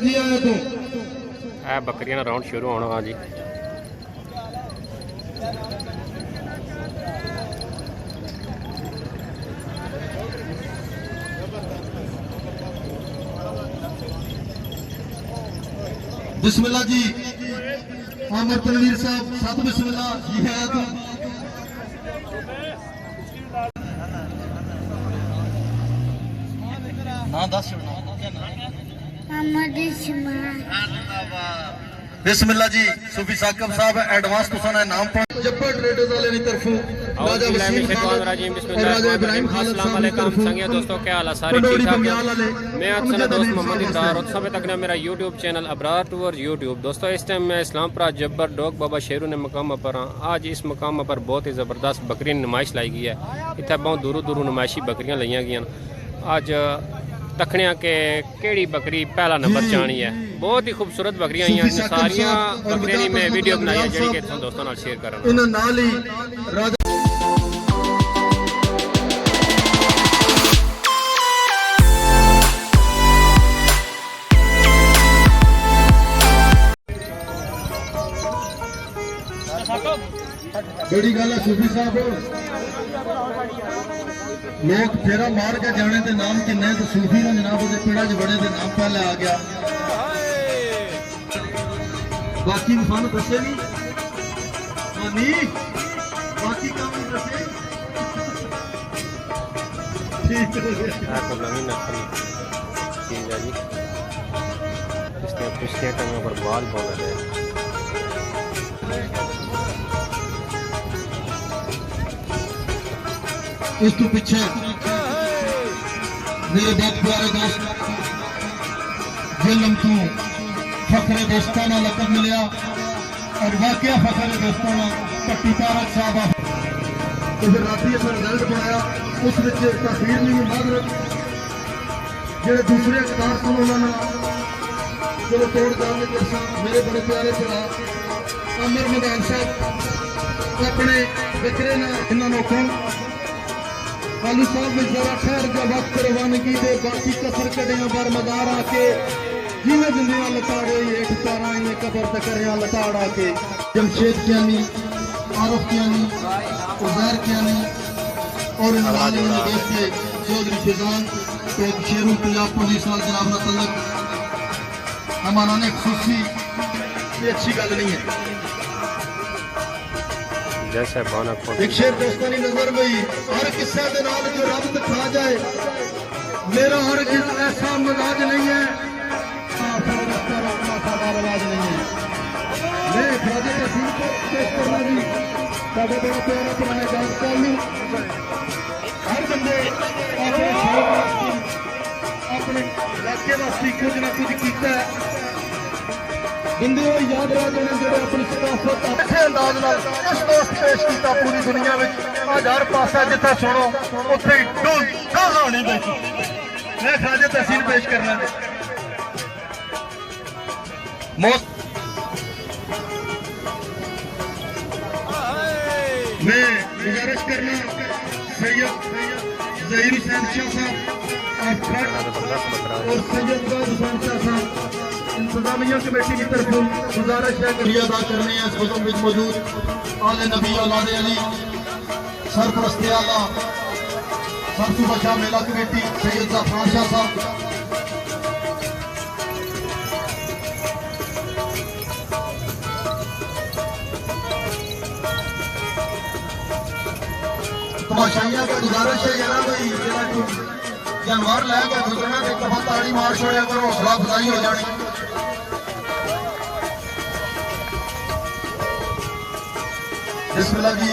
जी आया तो बकरियां राउंड शुरू होना जी। बिस्मिल्लाह जी आमर तनवीर साहब साथ बिस्मिल्लाह जी आया तो ना दस बिस्मिल्लाह जी सूफी साकब साहब एडवांस तुसाना नाम पर जब्बर ट्रेडर्स वाले की तरफों राजा वसीम खान और राजा इब्राहिम खान साहब की तरफों दोस्तों क्या हाल है सारे ठीक ठाक हैं। मैं आपका दोस्त मोहम्मद इफ्तार और सब तक मेरा YouTube channel Abrar tour YouTube. दोस्तों इस टाइम मैं इस्लामपुर जब्बर डोग बाबा शेरू ने मकाम पर हाँ। आज इस मकाम पर बहुत ही ज़बरदस्त बकरी नुमाइश लाई गई है। इतने बहुत दूरों दूरों नुमाइशी बकरियां लाई गई। आज तखनिया के केड़ी बकरी पहला नंबर चाणी है। बहुत ही खूबसूरत बकरियां आई हैं। सारिया बकरियां मैं वीडियो बनाई है जी कि दोस्तों नाल शेयर करा। बड़ी गल है सूफी साहब लोग फेरा मार के जाने के नाम किन्ने तो सूफी ने जनाब के पेड़ा च बड़े के नाम पहले आ गया। बाकी सानू दसे नहीं बाकी काम नहीं दसे ठीक नवी नस्ल चीज है जी। इसने पिछले टाइम पर बाल बहुत है। इस तो पीछे मेरे बहुत प्यारे दोस्त जिलम तू फखरे दोस्ताना लकब मिलिया और वाकया फखरे दोस्ताना पट्टी तारक साहब तो फिर राती अस रिजल्ट बनाया उस तस्वीर नहीं मादरत जो दूसरे अखबार सन उन्होंने चलो तोड़ जाने के मेरे बड़े प्यारे भरा आमिर मैदान साहब अपने बकरे ने इन्होंने खाली साहब में जरा खैर का वक्त रवानगी दे बाकी कसर कड़िया पर मदार आके जिन्हें जिंदियां लताड़े एक तारा इन्हें कबर तक करिया लताड़ आके जमशेद कियानी आरफ कियानी उजैर कियानी और इमरान के चौधरी फिजान तो शेरू पंजाब पुलिस वाल जनाब न तलक हमारा ने खुशी ये अच्छी गल नहीं है। एक शेर दोस्तानी नजर गई हर किस्से के नाल जो रब दिखा जाए मेरा हर ऐसा मजाज नहीं है रवाज नहीं है। मैं ख्वाजा तहसील को पेश करना जी साढ़े बड़ा प्यारा पुराने जान चालू हर बंदे अपने इलाके वास्ते कुछ ना कुछ किया बंदे याद रह जाने जो अपनी सकाफत अच्छे अंदाज इस दोस्त पेश किया पूरी दुनिया में आज हर पासा जितना सुनो उत्थे डोल होनी बैठी मैं ख्वाजा तहसील पेश करना मैं गुजारिश करना सैयद जहीर हुसैन शाह साहब और सैयद हुसैन शाह साहब इंतजामिया कमेटी की तरफ गुजारिश है कि अदा करने हैं इस वक्त में मौजूद आले नबी औलाद अली सरपरस्त आला सरसू बशा मेला कमेटी सैयद ज़फ़रान शाह साहब तमाशाइया का गुजारिश है यार भाई जानवर लैके गुजरना के कफा ताड़ी मार छोड़िया करो हौसला अफजाई हो जानी। बिस्मिल्लाह जी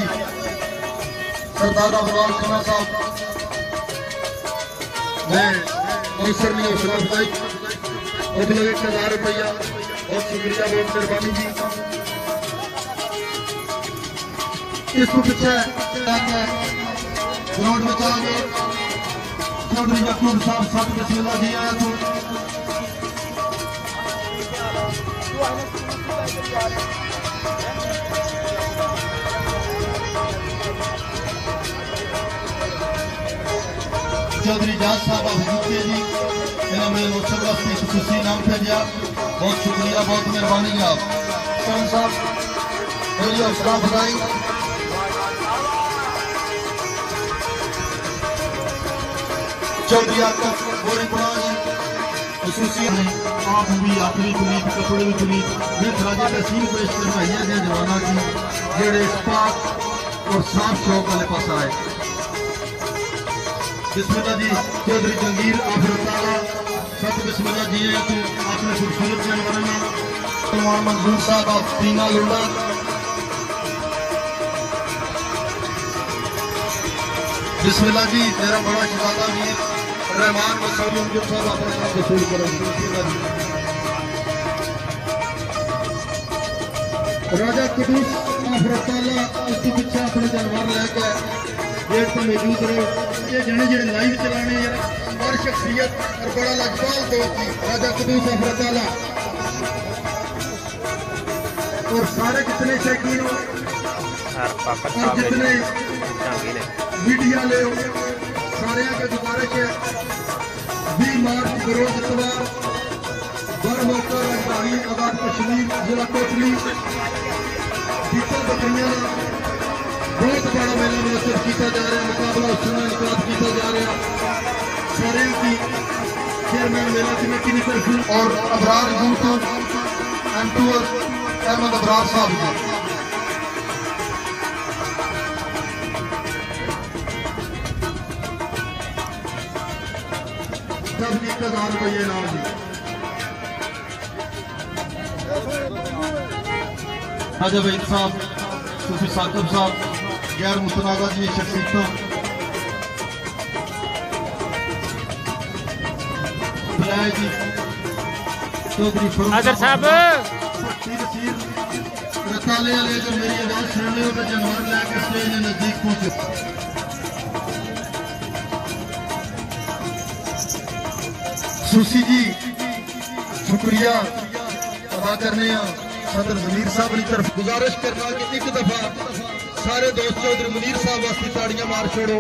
सरदार अबरार खाना साहब मैं मौसर नहीं हौसला अफजाई मतलब 1000 रुपया बहुत शुक्रिया बहुत मेहरबानी जी। इसको पीछे ग्राउंड में आ गए चौधरी यकूब साहब साथ बिस्मिल्लाह जी आया तो चौधरी जाज साहब हजूके जी में नौशद वास्ते खसूसी नाम भेजा, बहुत शुक्रिया, बहुत मेहरबानी है आप करण साहब, मेरी हौसला अफजाई। चौधरी आकफ गोरीपुरा जी खसूसी आप भी आखिरी कुलीत कपड़े भी कुलीत मैं राजा तहसील पेश करवाइया गया जवाना की जेड़े इस्पात और साफ शौक वाले पास आए। बिस्मिल्लाह जी चौधरी जंगीर आफरताला सब बिस्मिल्लाह जी है तो आपने खूबसूरत जानवर सलमान मंजूर साहब आप पीना लोड़ा बिस्मिल्लाह जी मेरा बड़ा शहजादा वीर रहमान मसूद उनके साहब अपने नाम वसूल करेंगे। राजा कुदूस आफरताला उसके पीछे अपने जानवर लेके गेट पर मौजूद रहे। ये जने जने लाइव चलाने यार और शख्सियत और बड़ा लाजवाब दोस्त थी राजा कुदूस आफरताला और सारे जितने शौकीन हो और जितने मीडिया ले सारे के गुजारिश है 20 मार्च बरोज इतवार बर मौका राजधानी आबाद कश्मीर जिला कोटली बीतल बकरियां बहुत बड़ा मेला मुनसब किया जा रहा है। मुकाबला उस समय इनकाद किया जा रहा है सारे की चेयरमैन मेला कमेटी की तरफ और अबरार यूट्यूब एमटूर अहमद अबरार साहब जी सब 1000 रुपये नाम जी राजा वहीद साहब सूफी साकिब साहब गैर मुतनाज़ा जी शख्सियतों जी चौधरी अगर साहब रताले वाले अगर मेरी आवाज सुन रहे हो तो जानवर लेकर स्टेज के नजदीक पहुंचे। सुसी जी शुक्रिया अदा करने सदर मुनीर साहब की तरफ गुजारिश करना कि एक दफा सारे दोस्त चौधरी मुनीर साहब वास्ते ताड़ियां मार छोड़ो।